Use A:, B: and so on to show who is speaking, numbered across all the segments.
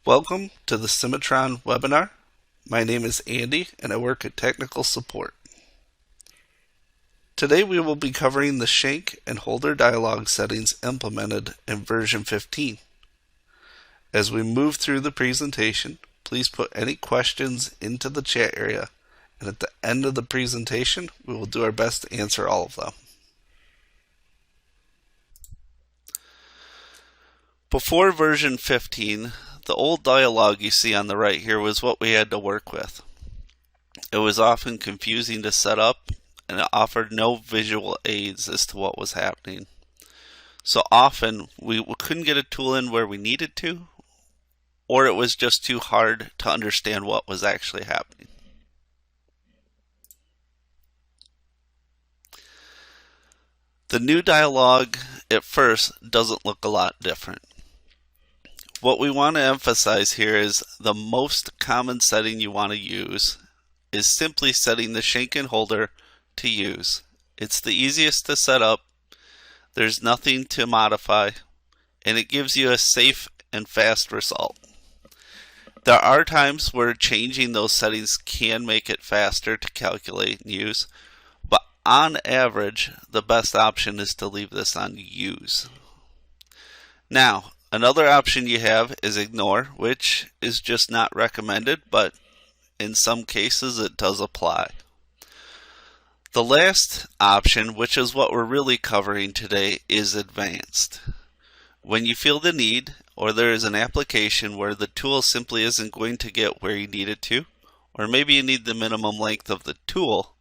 A: Welcome to the Cimatron webinar. My name is Andy and I work at Technical Support. Today we will be covering the shank and holder dialog settings implemented in version 15. As we move through the presentation, please put any questions into the chat area, and at the end of the presentation we will do our best to answer all of them. Before version 15, the old dialog you see on the right here was what we had to work with. It was often confusing to set up, and it offered no visual aids as to what was happening. So often we couldn't get a tool in where we needed to, or it was just too hard to understand what was actually happening. The new dialog at first doesn't look a lot different. What we want to emphasize here is the most common setting you want to use is simply setting the shank and holder to use. It's the easiest to set up, there's nothing to modify, and it gives you a safe and fast result. There are times where changing those settings can make it faster to calculate and use, but on average, the best option is to leave this on use. Now, another option you have is ignore, which is just not recommended, but in some cases it does apply. The last option, which is what we're really covering today, is advanced. When you feel the need, or there is an application where the tool simply isn't going to get where you need it to, or maybe you need the minimum length of the tool,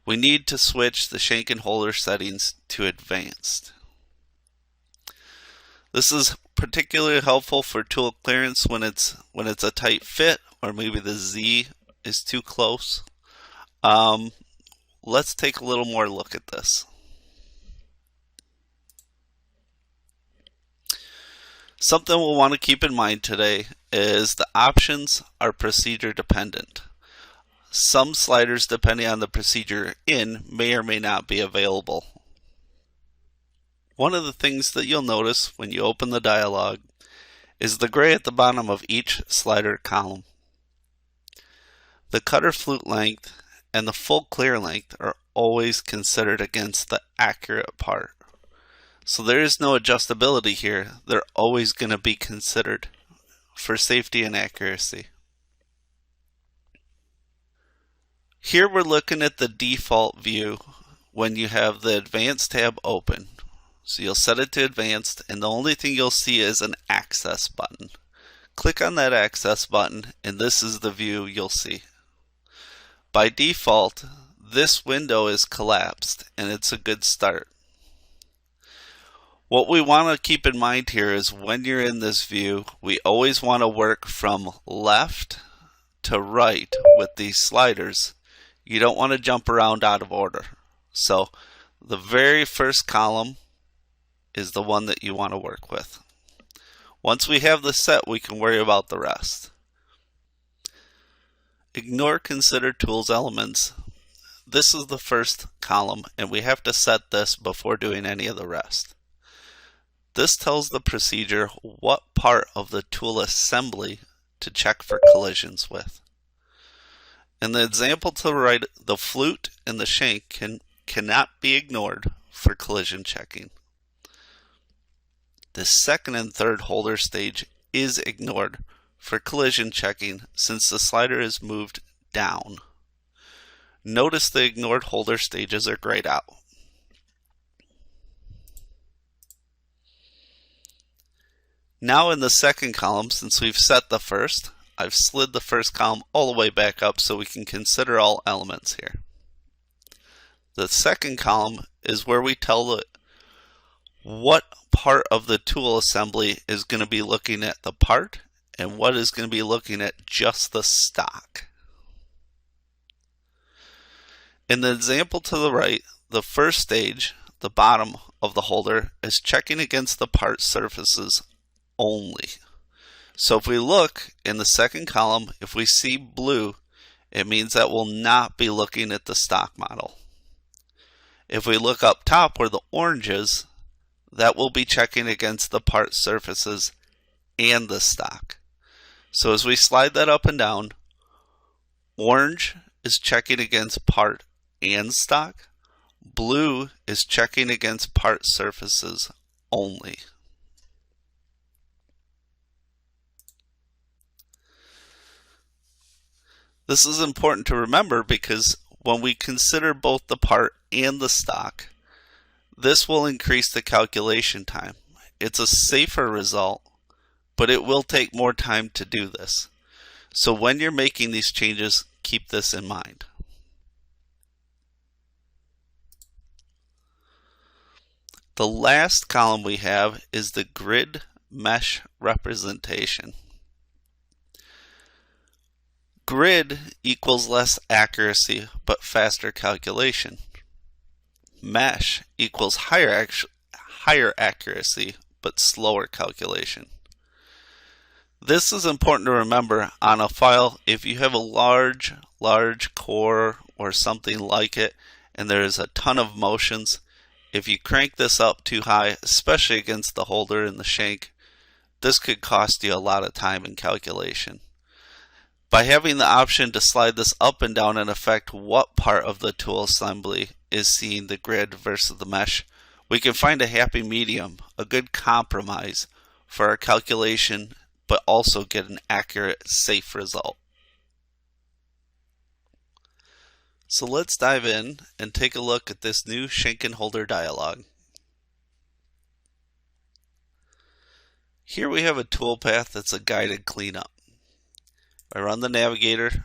A: we need to switch the shank and holder settings to advanced. This is particularly helpful for tool clearance when it's a tight fit, or maybe the Z is too close. Let's take a little more look at this. Something we'll want to keep in mind today is the options are procedure dependent. Some sliders, depending on the procedure in, may or may not be available. One of the things that you'll notice when you open the dialog is the gray at the bottom of each slider column. The cutter flute length and the full clear length are always considered against the accurate part. So there is no adjustability here. They're always going to be considered for safety and accuracy. Here we're looking at the default view when you have the Advanced tab open. So you'll set it to Advanced, and the only thing you'll see is an Access button. Click on that Access button, and this is the view you'll see. By default, this window is collapsed, and it's a good start. What we want to keep in mind here is when you're in this view, we always want to work from left to right with these sliders. You don't want to jump around out of order. So the very first column is the one that you want to work with. Once we have this set, we can worry about the rest. Ignore considered tools elements. This is the first column, and we have to set this before doing any of the rest. This tells the procedure what part of the tool assembly to check for collisions with. In the example to the right, the flute and the shank cannot be ignored for collision checking. The second and third holder stage is ignored for collision checking since the slider is moved down. Notice the ignored holder stages are grayed out. Now in the second column, since we've set the first, I've slid the first column all the way back up so we can consider all elements here. The second column is where we tell it what part of the tool assembly is going to be looking at the part and what is going to be looking at just the stock. In the example to the right, the first stage, the bottom of the holder, is checking against the part surfaces only. So if we look in the second column, if we see blue, it means that we'll not be looking at the stock model. If we look up top where the orange is, that will be checking against the part surfaces and the stock. So as we slide that up and down, orange is checking against part and stock. Blue is checking against part surfaces only. This is important to remember because when we consider both the part and the stock, this will increase the calculation time. It's a safer result, but it will take more time to do this. So when you're making these changes, keep this in mind. The last column we have is the grid mesh representation. Grid equals less accuracy but faster calculation. Mesh equals higher accuracy but slower calculation. This is important to remember on a file. If you have a large core or something like it and there is a ton of motions, if you crank this up too high, especially against the holder and the shank, this could cost you a lot of time in calculation. By having the option to slide this up and down and affect what part of the tool assembly is seeing the grid versus the mesh, we can find a happy medium, a good compromise for our calculation, but also get an accurate, safe result. So let's dive in and take a look at this new shank and holder dialog. Here we have a toolpath that's a guided cleanup. I run the navigator,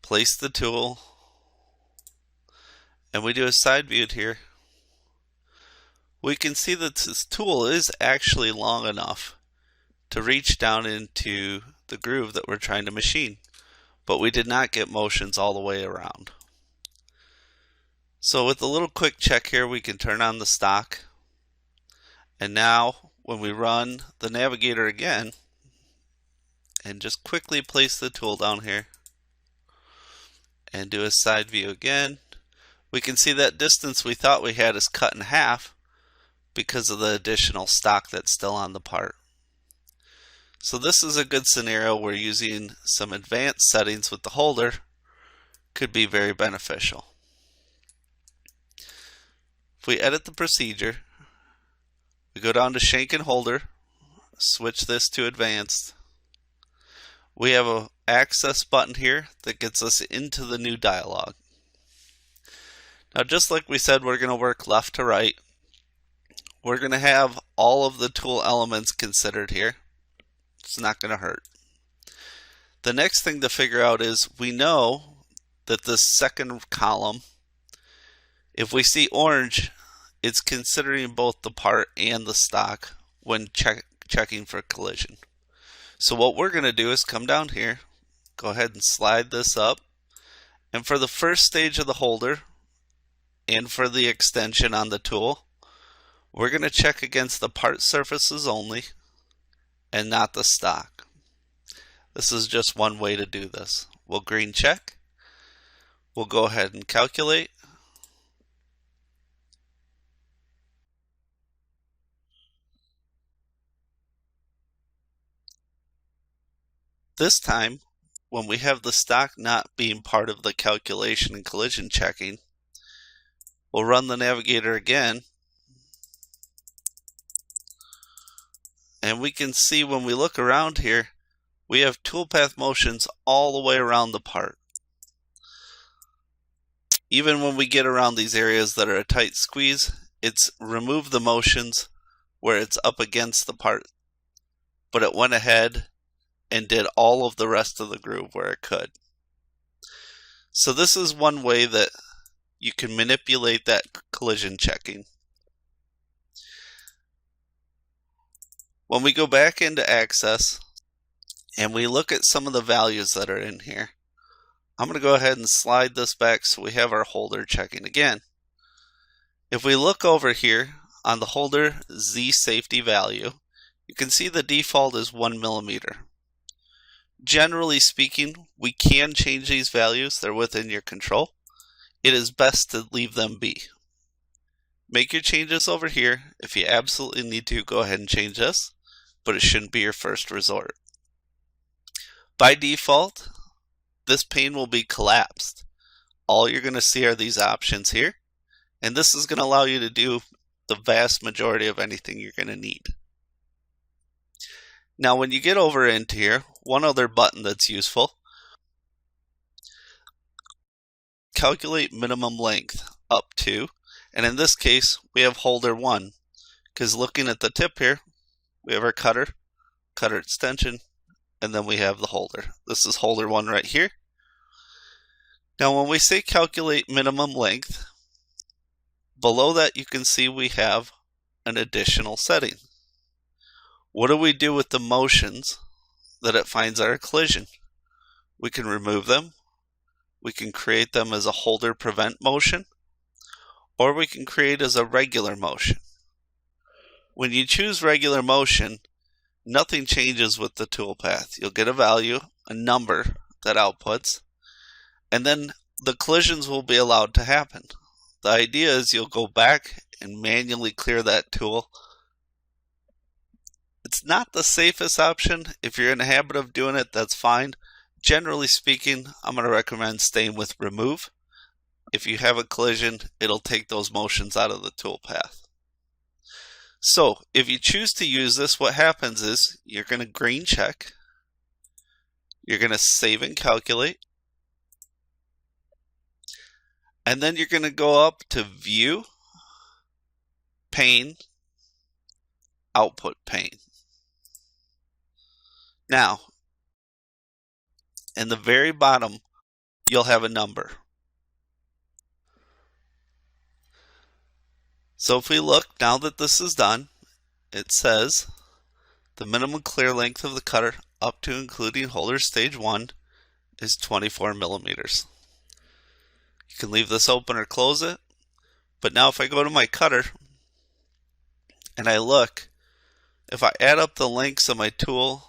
A: place the tool, and we do a side view here. We can see that this tool is actually long enough to reach down into the groove that we're trying to machine, but we did not get motions all the way around. So with a little quick check here, we can turn on the stock, and now when we run the navigator again and just quickly place the tool down here and do a side view again, we can see that distance we thought we had is cut in half because of the additional stock that's still on the part. So this is a good scenario where using some advanced settings with the holder could be very beneficial. If we edit the procedure, we go down to shank and holder, switch this to advanced. We have an access button here that gets us into the new dialog. Now just like we said, we're going to work left to right. We're going to have all of the tool elements considered here. It's not going to hurt. The next thing to figure out is we know that this second column, if we see orange, it's considering both the part and the stock when checking for collision. So what we're going to do is come down here, go ahead and slide this up, and for the first stage of the holder and for the extension on the tool, we're going to check against the part surfaces only and not the stock. This is just one way to do this. We'll green check. We'll go ahead and calculate. This time, when we have the stock not being part of the calculation and collision checking, we'll run the navigator again, and we can see when we look around here, we have toolpath motions all the way around the part. Even when we get around these areas that are a tight squeeze, it's removed the motions where it's up against the part, but it went ahead and did all of the rest of the groove where it could. So this is one way that you can manipulate that collision checking. When we go back into Access and we look at some of the values that are in here, I'm going to go ahead and slide this back so we have our holder checking again. If we look over here on the holder Z safety value, you can see the default is 1 millimeter. Generally speaking, we can change these values. They're within your control. It is best to leave them be. Make your changes over here. If you absolutely need to, go ahead and change this, but it shouldn't be your first resort. By default, this pane will be collapsed. All you're going to see are these options here, and this is going to allow you to do the vast majority of anything you're going to need. Now when you get over into here, one other button that's useful, calculate minimum length up to, and in this case we have holder 1, because looking at the tip here, we have our cutter extension, and then we have the holder. This is holder 1 right here. Now when we say calculate minimum length, below that you can see we have an additional setting. What do we do with the motions that it finds at our collision? We can remove them, we can create them as a holder prevent motion, or we can create as a regular motion. When you choose regular motion, nothing changes with the toolpath. You'll get a value, a number that outputs, and then the collisions will be allowed to happen. The idea is you'll go back and manually clear that tool. It's not the safest option. If you're in the habit of doing it, that's fine. Generally speaking, I'm going to recommend staying with remove. If you have a collision, it'll take those motions out of the toolpath. So if you choose to use this, what happens is you're going to green check, you're going to save and calculate, and then you're going to go up to View, Pane, Output Pane. Now, in the very bottom, you'll have a number. So if we look, now that this is done, it says the minimum clear length of the cutter up to including holder stage 1 is 24 millimeters. You can leave this open or close it, but now if I go to my cutter and I look, if I add up the lengths of my tool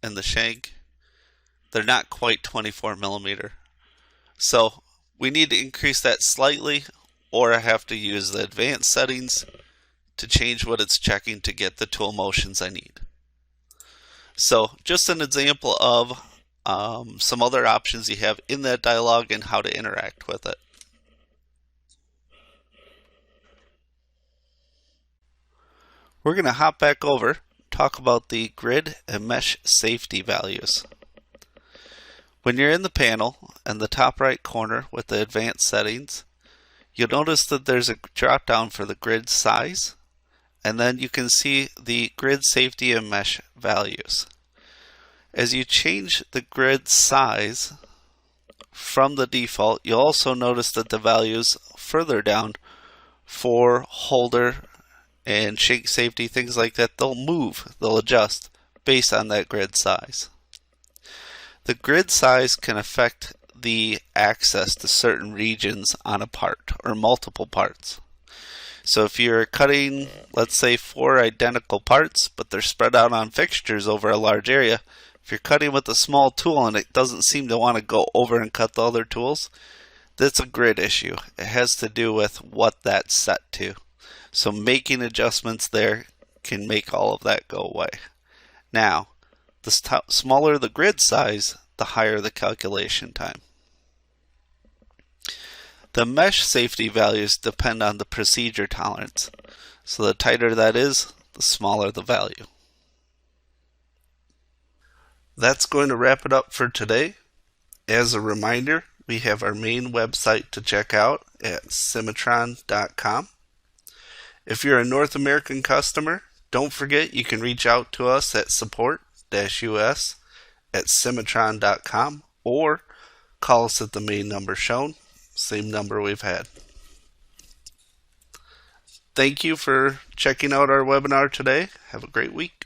A: and the shank, they're not quite 24 millimeter. So we need to increase that slightly, or I have to use the advanced settings to change what it's checking to get the tool motions I need. So just an example of some other options you have in that dialog and how to interact with it. We're going to hop back over, talk about the grid and mesh safety values. When you're in the panel in the top right corner with the advanced settings, you'll notice that there's a drop down for the grid size, and then you can see the grid safety and mesh values. As you change the grid size from the default, you'll also notice that the values further down for holder and shank safety, things like that, they'll move, they'll adjust based on that grid size. The grid size can affect the access to certain regions on a part or multiple parts. So if you're cutting, let's say, 4 identical parts, but they're spread out on fixtures over a large area, if you're cutting with a small tool and it doesn't seem to want to go over and cut the other tools, that's a grid issue. It has to do with what that's set to. So making adjustments there can make all of that go away. Now, the smaller the grid size, the higher the calculation time. The mesh safety values depend on the procedure tolerance. So the tighter that is, the smaller the value. That's going to wrap it up for today. As a reminder, we have our main website to check out at Cimatron.com. If you're a North American customer, don't forget you can reach out to us at support-us@Cimatron.com or call us at the main number shown, same number we've had. Thank you for checking out our webinar today. Have a great week.